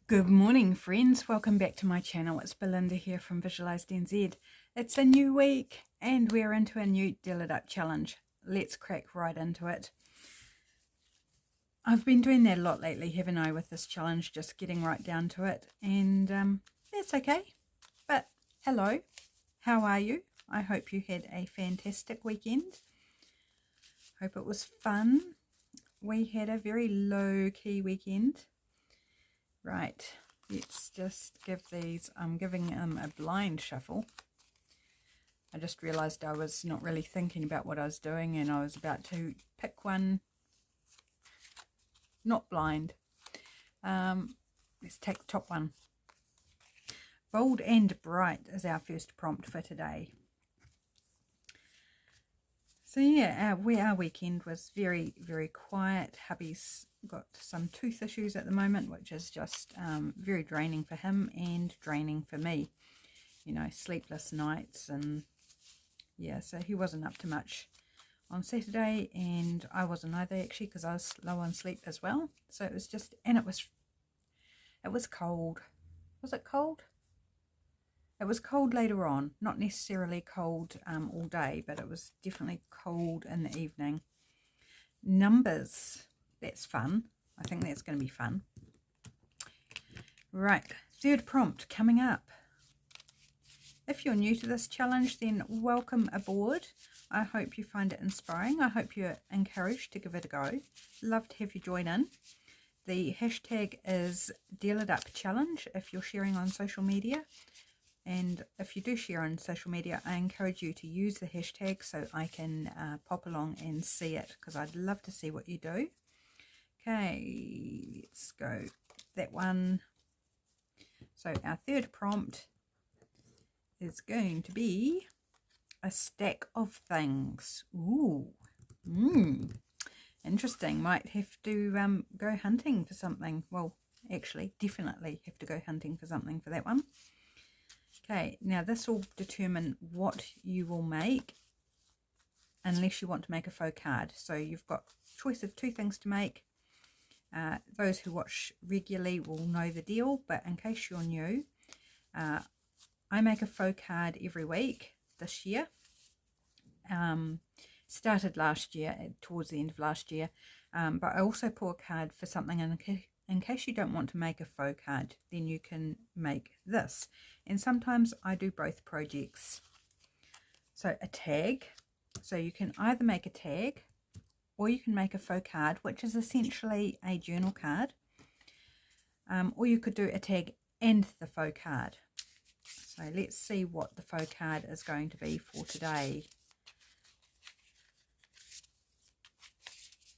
Good morning, friends. Welcome back to my channel. It's Belinda here from Visualized NZ. It's a new week and we're into a new Deal It Up challenge. Let's crack right into it. I've been doing that a lot lately, haven't I, with this challenge, just getting right down to it. And that's okay. But hello, how are you? I hope you had a fantastic weekend. Hope it was fun. We had a very low-key weekend. Right, let's just give these, I'm giving them a blind shuffle. I just realised I was not really thinking about what I was doing and I was about to pick one, not blind. Let's take the top one. Bold and bright is our first prompt for today. So yeah, our weekend was very, very quiet. Hubby's got some tooth issues at the moment, which is just very draining for him and draining for me. You know, sleepless nights, and yeah, so he wasn't up to much on Saturday, and I wasn't either actually, because I was low on sleep as well. So it was just, and it was cold. Was it cold? It was cold later on, not necessarily cold all day, but it was definitely cold in the evening. Numbers, that's fun. I think that's going to be fun. Right, third prompt coming up. If you're new to this challenge, then welcome aboard. I hope you find it inspiring. I hope you're encouraged to give it a go. Love to have you join in. The hashtag is dealitupchallenge if you're sharing on social media. And if you do share on social media, I encourage you to use the hashtag so I can pop along and see it, because I'd love to see what you do. Okay, let's go that one. So our third prompt is going to be a stack of things. Ooh, interesting. Might have to go hunting for something. Well, actually, definitely have to go hunting for something for that one. Okay, now this will determine what you will make unless you want to make a faux card. So you've got a choice of two things to make. Those who watch regularly will know the deal, but in case you're new, I make a faux card every week this year. Started last year, towards the end of last year, but I also pull a card for something in case you don't want to make a faux card, then you can make this. And sometimes I do both projects. So a tag. So you can either make a tag or you can make a faux card, which is essentially a journal card. Or you could do a tag and the faux card. So let's see what the faux card is going to be for today.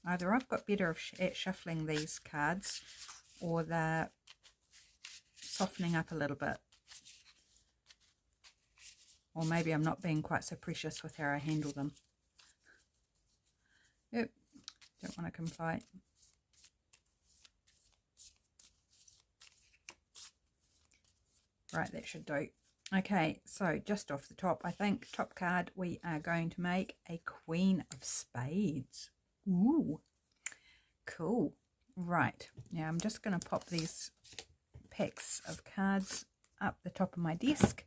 Either I've got better at shuffling these cards, or they're softening up a little bit. Or maybe I'm not being quite so precious with how I handle them. Yep, don't want to comply. Right, that should do. Okay, so just off the top, I think, top card, we are going to make a Queen of Spades. Ooh, cool. Right, now I'm just going to pop these packs of cards up the top of my desk.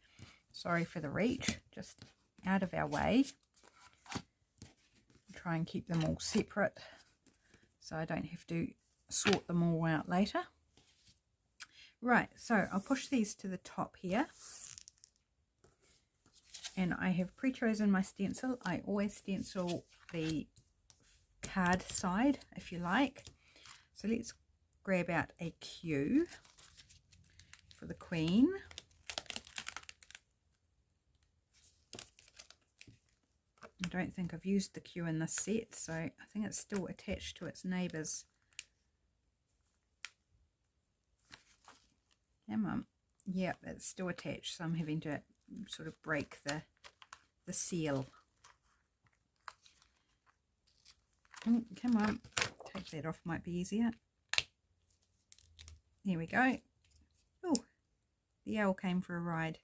Sorry for the reach, just out of our way. Try and keep them all separate so I don't have to sort them all out later. Right, so I'll push these to the top here. And I have pre-chosen my stencil. I always stencil the card side, if you like. So let's grab out a Q for the Queen. I don't think I've used the Q in this set, so I think it's still attached to its neighbours. Come on. Yep, it's still attached, so I'm having to sort of break the seal. Come on, take that off, might be easier. There we go. Oh, the owl came for a ride.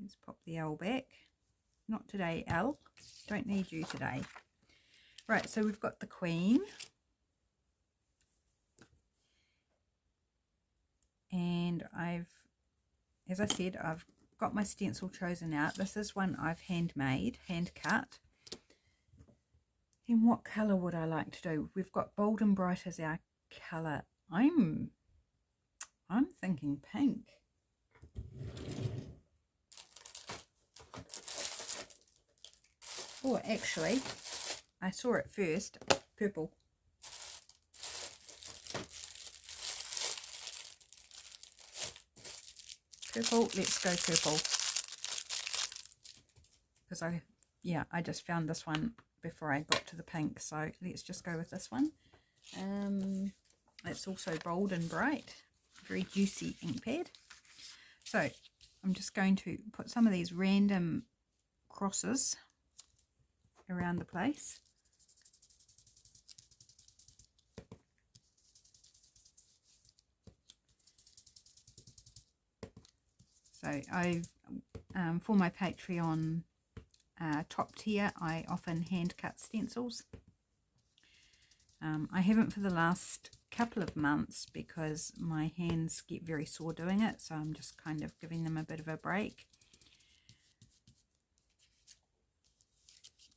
Let's pop the owl back. Not today, owl. Don't need you today. Right, so we've got the Queen. and as I said, I've got my stencil chosen out. This is one I've hand cut. And what colour would I like to do? We've got Bold and Bright as our colour. I'm thinking pink. Or actually, I saw it first, purple. Purple, let's go purple. Because I just found this one before I got to the pink, so let's just go with this one. It's also Bold and Bright, very juicy ink pad. So I'm just going to put some of these random crosses around the place. So for my Patreon top tier, I often hand cut stencils. I haven't for the last couple of months because my hands get very sore doing it, so I'm just kind of giving them a bit of a break.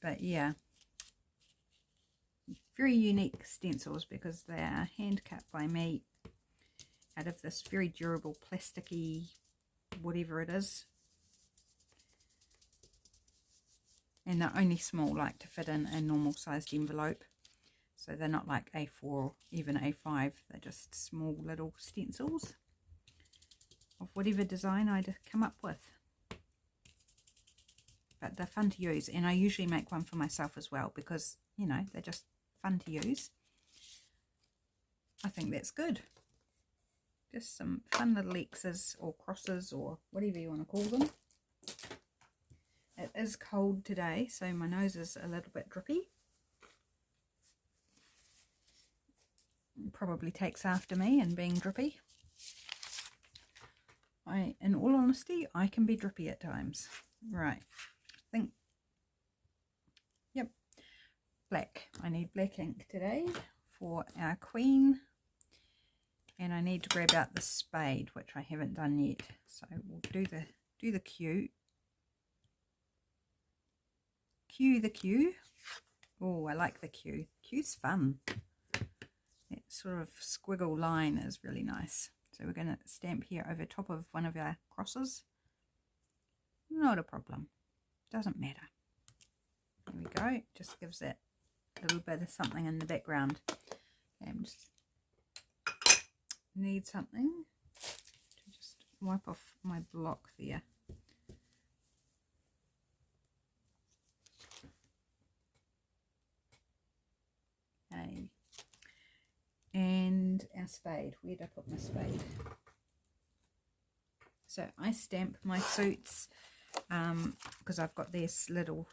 But yeah, very unique stencils because they are hand cut by me out of this very durable plasticky whatever it is, and they're only small, like to fit in a normal sized envelope, so they're not like A4 or even A5, they're just small little stencils of whatever design I'd come up with. But they're fun to use, and I usually make one for myself as well because, you know, they're just fun to use. I think that's good. Just some fun little X's or crosses or whatever you want to call them. It is cold today, so my nose is a little bit drippy. It probably takes after me in being drippy. In all honesty, I can be drippy at times. Right, I think, yep, black. I need black ink today for our queen. And I need to grab out the spade, which I haven't done yet. So we'll do the Q. The Q. Oh, I like the Q. Q's fun. That sort of squiggle line is really nice. So we're going to stamp here over top of one of our crosses. Not a problem. Doesn't matter. There we go. Just gives that little bit of something in the background. Okay, I'm just need something to just wipe off my block there. Okay, and our spade. Where did I put my spade? So I stamp my suits because I've got these little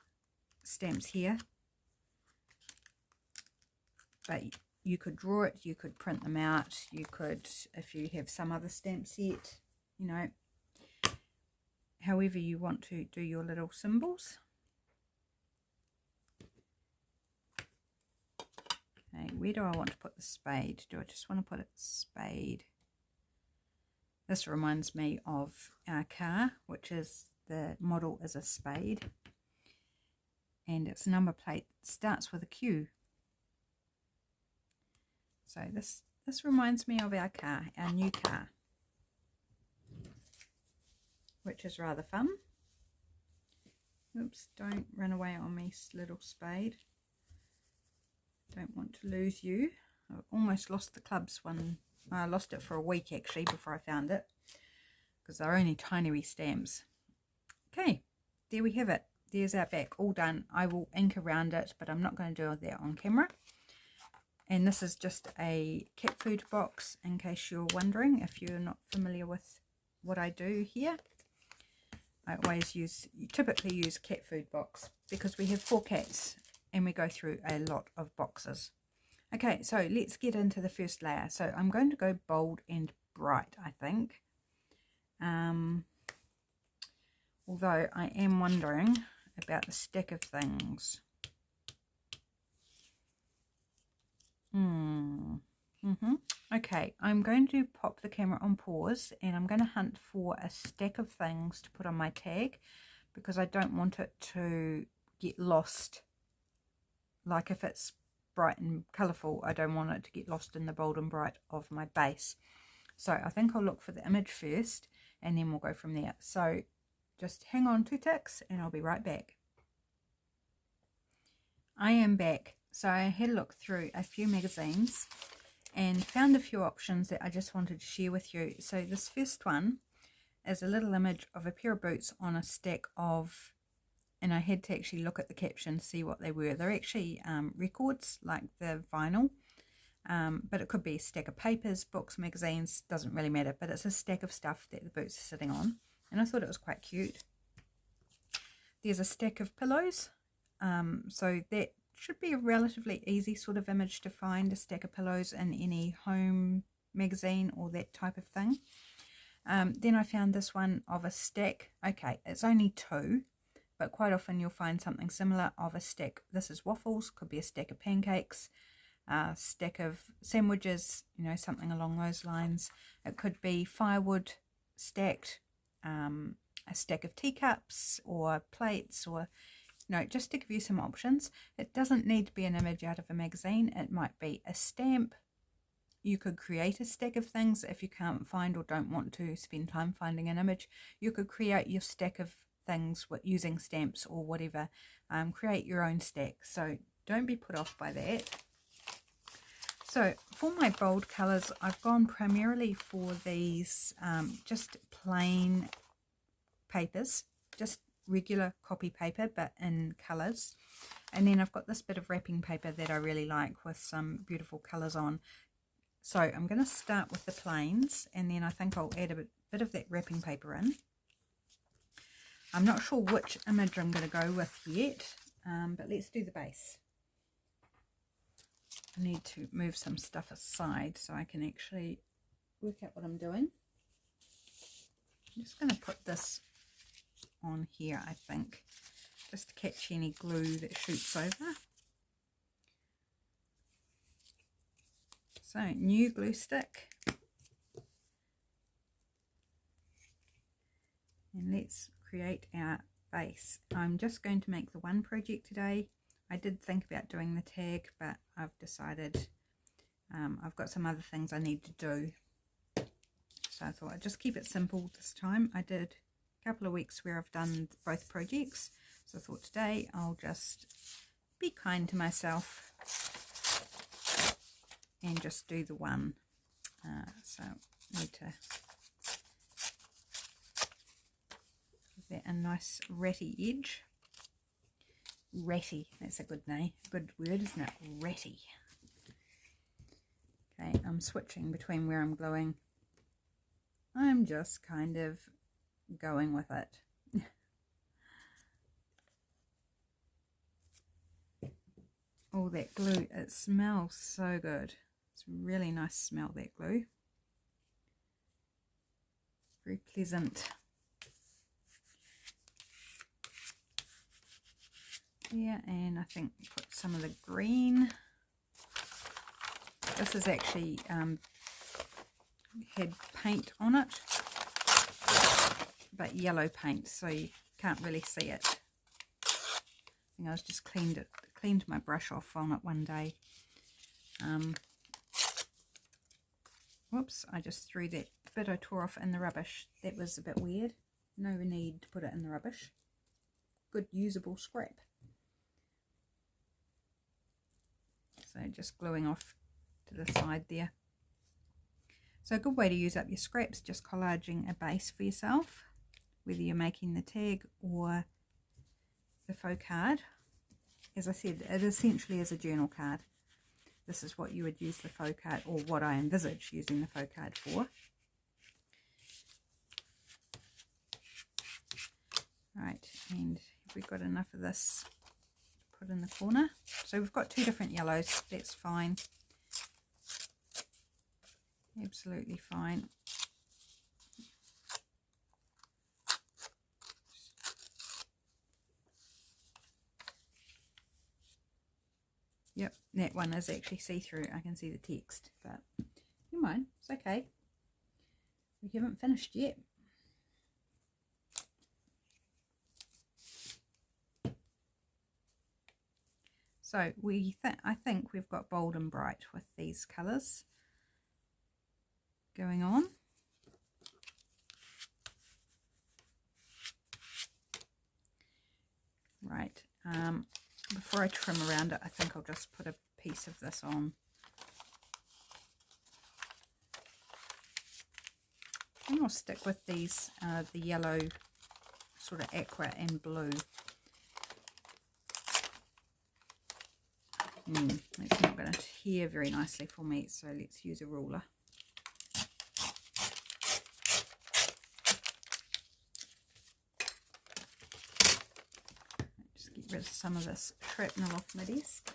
stamps here, but you could draw it, you could print them out, you could, if you have some other stamp set, you know, however you want to do your little symbols. Okay, where do I want to put the spade? Do I just want to put it spade? This reminds me of our car, which is, the model is a spade, and its number plate starts with a Q. So this reminds me of our car, our new car, which is rather fun. Oops, don't run away on me, little spade. Don't want to lose you. I almost lost the clubs one. I lost it for a week actually before I found it, because they're only tiny wee stamps. Okay, there we have it. There's our back all done. I will ink around it, but I'm not going to do that on camera. And this is just a cat food box, in case you're wondering, if you're not familiar with what I do here. I always typically use cat food box because we have 4 cats and we go through a lot of boxes. Okay, so let's get into the first layer. So I'm going to go Bold and Bright, I think. Although I am wondering about the stack of things. Okay, Okay, I'm going to pop the camera on pause and I'm going to hunt for a stack of things to put on my tag because I don't want it to get lost. Like if it's bright and colourful, I don't want it to get lost in the bold and bright of my base. So I think I'll look for the image first and then we'll go from there. So just hang on 2 ticks and I'll be right back. I am back. So I had a look through a few magazines and found a few options that I just wanted to share with you. So this first one is a little image of a pair of boots on a stack of, and I had to actually look at the caption to see what they were. They're actually records, like the vinyl, but it could be a stack of papers, books, magazines, doesn't really matter, but it's a stack of stuff that the boots are sitting on, and I thought it was quite cute. There's a stack of pillows, so that should be a relatively easy sort of image to find, a stack of pillows in any home magazine or that type of thing. Then I found this one of a stack. Okay, it's only 2, but quite often you'll find something similar of a stack. This is waffles, could be a stack of pancakes, a stack of sandwiches, you know, something along those lines. It could be firewood stacked, a stack of teacups or plates, or just to give you some options. It doesn't need to be an image out of a magazine. It might be a stamp. You could create a stack of things if you can't find or don't want to spend time finding an image. You could create your stack of things using stamps or whatever. Create your own stack. So don't be put off by that. So for my bold colours, I've gone primarily for these just plain papers, just regular copy paper but in colours, and then I've got this bit of wrapping paper that I really like with some beautiful colours on. So I'm going to start with the plains, and then I think I'll add a bit of that wrapping paper in. I'm not sure which image I'm going to go with yet, but let's do the base. I need to move some stuff aside so I can actually work out what I'm doing. I'm just going to put this on here, I think, just to catch any glue that shoots over. So new glue stick, and let's create our base. I'm just going to make the one project today. I did think about doing the tag, but I've decided I've got some other things I need to do, so I thought I'd just keep it simple this time. I did couple of weeks where I've done both projects, so I thought today I'll just be kind to myself and just do the one. So I need to give that a nice ratty edge. Ratty, that's a good name, good word, isn't it? Ratty. Okay, I'm switching between where I'm gluing. I'm just kind of going with it. Oh, that glue, it smells so good. It's a really nice smell, that glue. Very pleasant. Yeah, and I think put some of the green. This is actually had paint on it, but yellow paint, so you can't really see it. I think I was just cleaned my brush off on it one day. Whoops, I just threw that bit I tore off in the rubbish. That was a bit weird. No need to put it in the rubbish. Good usable scrap. So just gluing off to the side there. So a good way to use up your scraps, just collaging a base for yourself, whether you're making the tag or the faux card. As I said, it essentially is a journal card. This is what you would use the faux card, or what I envisage using the faux card for. Right, and have we got enough of this to put in the corner? So we've got 2 different yellows, that's fine. Absolutely fine. Yep, that one is actually see-through. I can see the text, but you Never mind, it's okay. We haven't finished yet. So I think we've got bold and bright with these colours going on. Right, before I trim around it, I think I'll just put a piece of this on. I think I'll stick with these, the yellow, sort of aqua and blue. It's not going to adhere very nicely for me, so let's use a ruler. Just get rid of some of this shrapnel off my desk.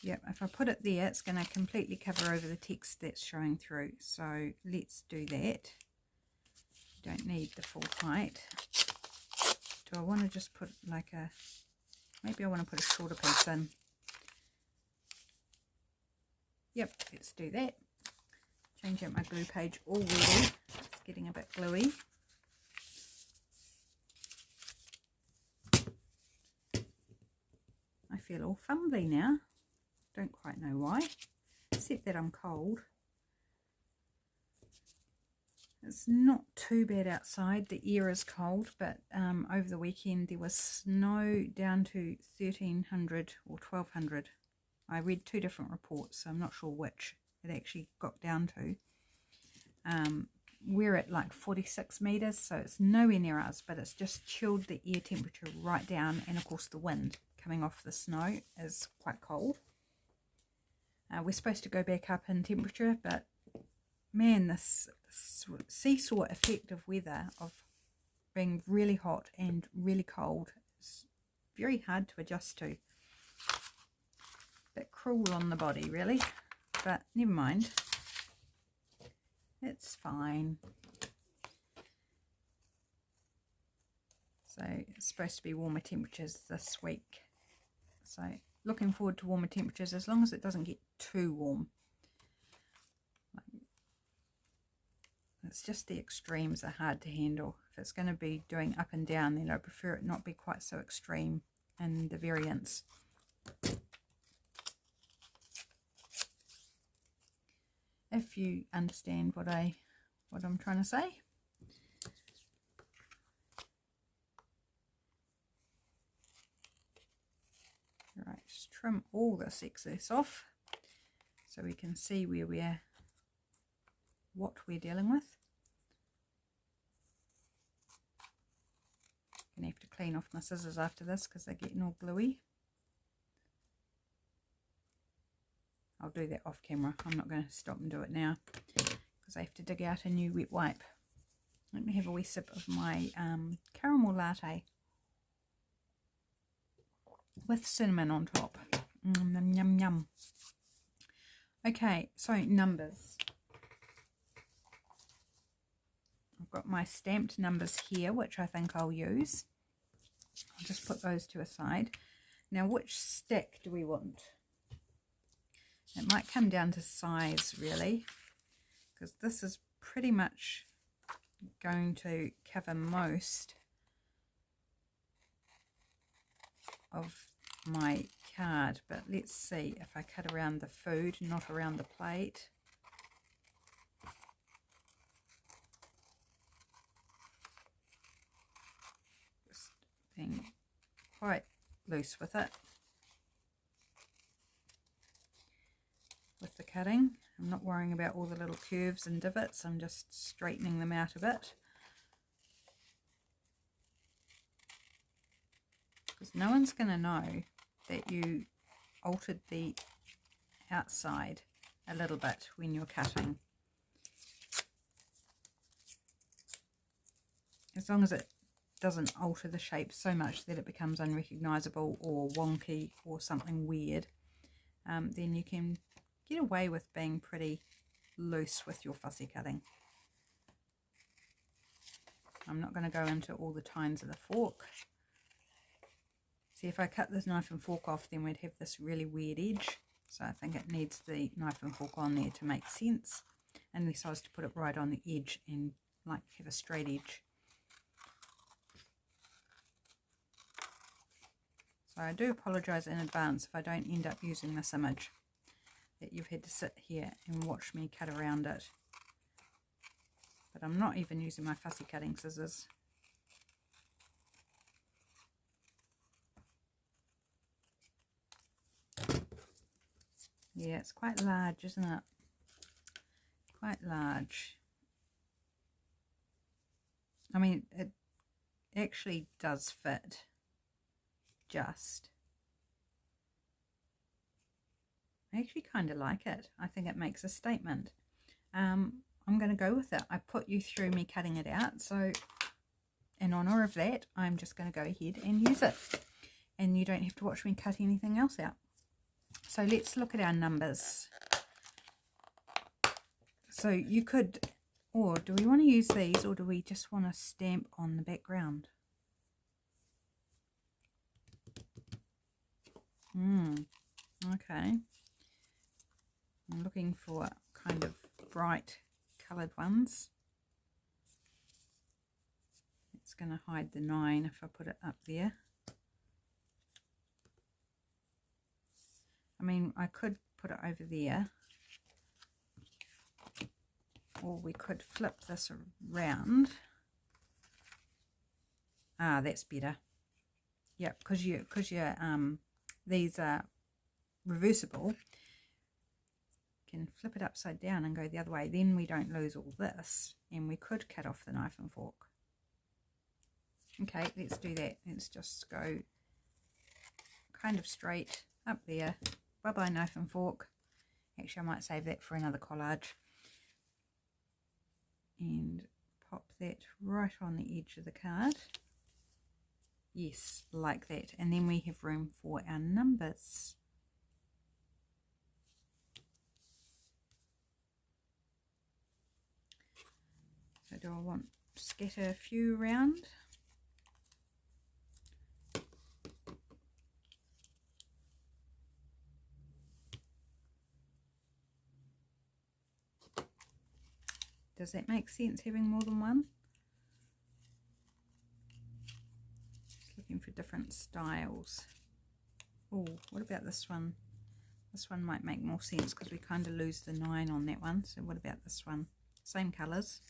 Yep, if I put it there, it's going to completely cover over the text that's showing through. So let's do that. Don't need the full height. Do I want to just put like a, maybe I want to put a shorter piece in. Yep, let's do that. Change out my glue page already. It's getting a bit gluey. I feel all fumbly now. Don't quite know why, except that I'm cold. It's not too bad outside. The air is cold, but over the weekend there was snow down to 1300 or 1200. I read two different reports, so I'm not sure which it actually got down to. We're at like 46 meters, so it's nowhere near us, but it's just chilled the air temperature right down, and of course the wind coming off the snow is quite cold. We're supposed to go back up in temperature, but man, this seesaw effect of weather, of being really hot and really cold, is very hard to adjust to. Bit cruel on the body, really, but never mind. It's fine. So it's supposed to be warmer temperatures this week. So looking forward to warmer temperatures, as long as it doesn't get too warm. It's just the extremes are hard to handle. If it's going to be doing up and down, then I prefer it not be quite so extreme in the variance. If you understand what I'm trying to say. Right, just trim all this excess off so we can see where what we're dealing with. Gonna have to clean off my scissors after this because they're getting all gluey. I'll do that off camera. I'm not going to stop and do it now because I have to dig out a new wet wipe. Let me have a wee sip of my caramel latte with cinnamon on top. Yum, yum, yum. Okay, so numbers. I've got my stamped numbers here, which I think I'll use. I'll just put those to a side. Now, which stack do we want? It might come down to size, really, because this is pretty much going to cover most of my card. But let's see if I cut around the food, not around the plate. Just being quite loose with it. With the cutting, I'm not worrying about all the little curves and divots, I'm just straightening them out a bit, because no one's going to know that you altered the outside a little bit when you're cutting, as long as it doesn't alter the shape so much that it becomes unrecognizable or wonky or something weird. Then you can get away with being pretty loose with your fussy cutting. I'm not going to go into all the tines of the fork. See, if I cut this knife and fork off, then we'd have this really weird edge. So I think it needs the knife and fork on there to make sense. Unless I was to put it right on the edge and like have a straight edge. So I do apologise in advance if I don't end up using this image, that you've had to sit here and watch me cut around it. But I'm not even using my fussy cutting scissors. Yeah, it's quite large, isn't it? Quite large. I mean, it actually does fit. Just. I actually kind of like it. I think it makes a statement. I'm going to go with it. I put you through me cutting it out, so in honour of that, I'm just going to go ahead and use it. And you don't have to watch me cut anything else out. So let's look at our numbers. So you could, or do we want to use these, or do we just want to stamp on the background? Okay. I'm looking for kind of bright coloured ones. It's going to hide the 9 if I put it up there. I mean, I could put it over there, or we could flip this around. Ah, that's better. Yeah, because these are reversible. You can flip it upside down and go the other way. Then we don't lose all this, and we could cut off the knife and fork. Okay, let's do that. Let's just go kind of straight up there. Bye-bye knife and fork. Actually, I might save that for another collage. And pop that right on the edge of the card. Yes, like that. And then we have room for our numbers. So do I want to scatter a few around? Does that make sense, having more than one? Just looking for different styles. Oh, what about this one? This one might make more sense because we kind of lose the 9 on that one. So what about this one? Same colours.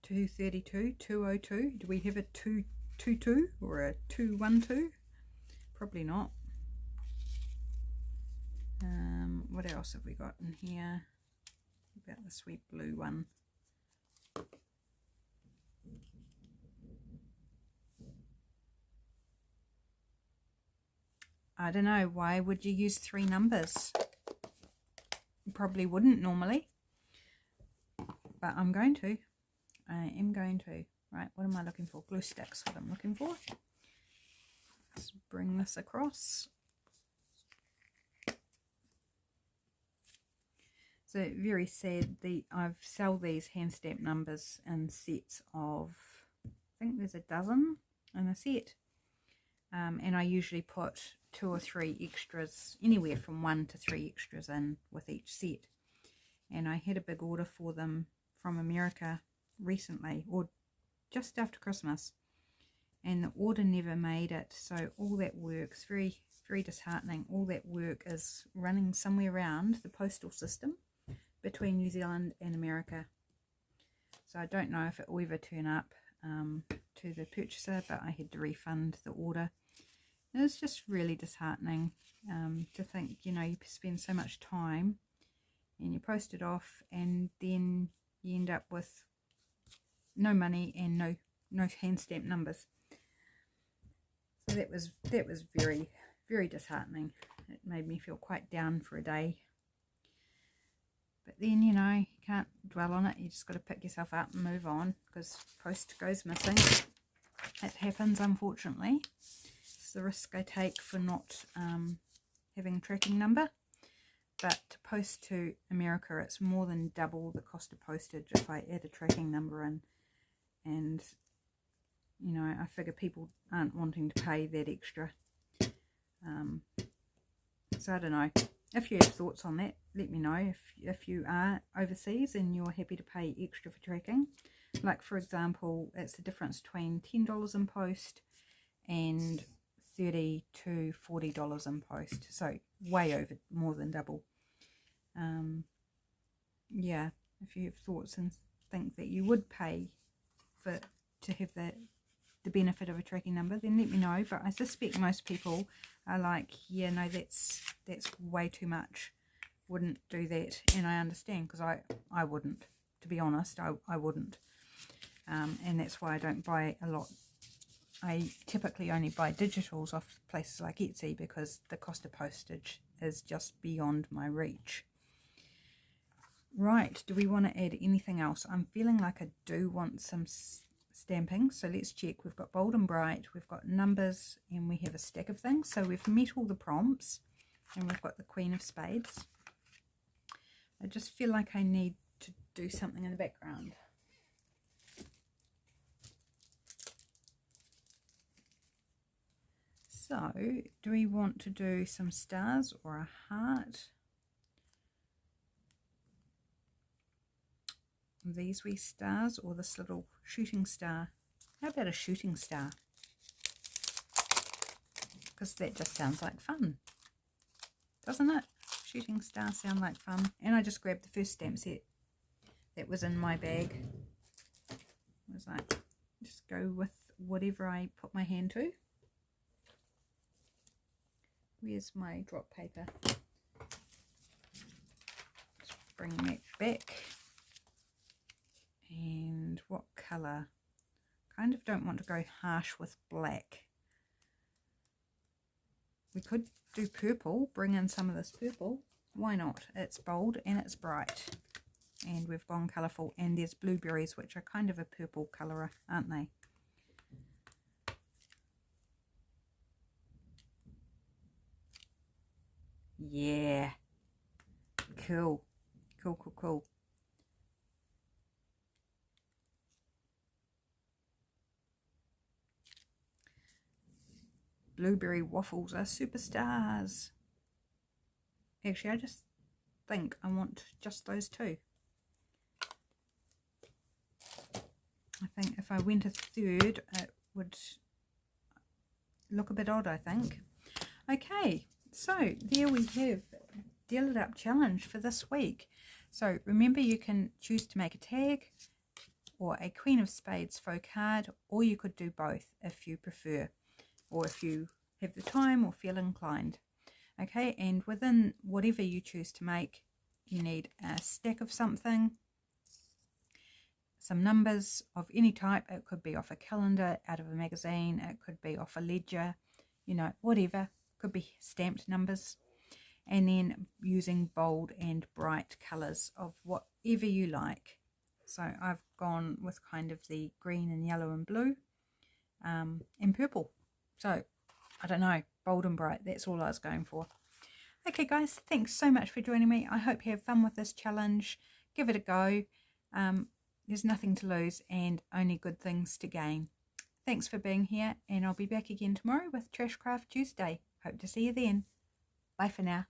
$232, $202. Do we have a 222 or a 212? Probably not. What else have we got in here? What about the sweet blue one? I don't know. Why would you use 3 numbers? You probably wouldn't normally. But I'm going to. I am going to. Right, what am I looking for? Glue sticks, what I'm looking for. Let's bring this across. So very sad. I sell these hand stamp numbers in sets of, I think there's a dozen in a set. And I usually put 2 or 3 extras, anywhere from 1 to 3 extras in with each set. And I had a big order for them from America recently, or just after Christmas, and the order never made it. So all that work is very, very disheartening. All that work is running somewhere around the postal system between New Zealand and America. So I don't know if it will ever turn up to the purchaser, but I had to refund the order. It was just really disheartening to think, you know, you spend so much time and you post it off, and then you end up with no money and no hand stamp numbers. So that was very, very disheartening. It made me feel quite down for a day. But then, you know, you can't dwell on it. You just got to pick yourself up and move on, because post goes missing. It happens, unfortunately. It's the risk I take for not having a tracking number. But to post to America, it's more than double the cost of postage if I add a tracking number in. And, you know, I figure people aren't wanting to pay that extra. So I don't know. If you have thoughts on that, let me know. If you are overseas and you're happy to pay extra for tracking. Like, for example, it's the difference between $10 in post and $30 to $40 in post. So way over, more than double. Yeah, if you have thoughts and think that you would pay to have the benefit of a tracking number, then let me know. But I suspect most people are like, yeah, no, that's way too much, wouldn't do that. And I understand, because I wouldn't, to be honest. I wouldn't, and that's why I don't buy a lot. I typically only buy digitals off places like Etsy, because the cost of postage is just beyond my reach. Right, do we want to add anything else? I'm feeling like I do want some stamping, so let's check. We've got bold and bright, we've got numbers, and we have a stack of things. So we've met all the prompts, and we've got the Queen of Spades. I just feel like I need to do something in the background. So do we want to do some stars or a heart? These wee stars, or this little shooting star? How about a shooting star? Because that just sounds like fun, doesn't it? Shooting stars sound like fun. And I just grabbed the first stamp set that was in my bag. I was like, just go with whatever I put my hand to. Where's my drop paper? Let's bring that back. And what colour? Kind of don't want to go harsh with black. We could do purple, bring in some of this purple. Why not? It's bold and it's bright. And we've gone colourful. And there's blueberries, which are kind of a purple colour, aren't they? Yeah. Cool. Cool, cool, cool. Blueberry waffles are superstars. Actually, I just think I want just those two. I think if I went a third, it would look a bit odd, I think. Okay, so there we have Deal It Up Challenge for this week. So remember, you can choose to make a tag or a Queen of Spades faux card, or you could do both if you prefer, or if you have the time or feel inclined. Okay, and within whatever you choose to make, you need a stack of something, some numbers of any type. It could be off a calendar, out of a magazine, it could be off a ledger, you know, whatever. Could be stamped numbers. And then using bold and bright colours of whatever you like. So I've gone with kind of the green and yellow and blue, and purple. So I don't know, bold and bright, that's all I was going for. Okay guys, thanks so much for joining me. I hope you have fun with this challenge. Give it a go. There's nothing to lose and only good things to gain. Thanks for being here, and I'll be back again tomorrow with Trash Craft Tuesday. Hope to see you then. Bye for now.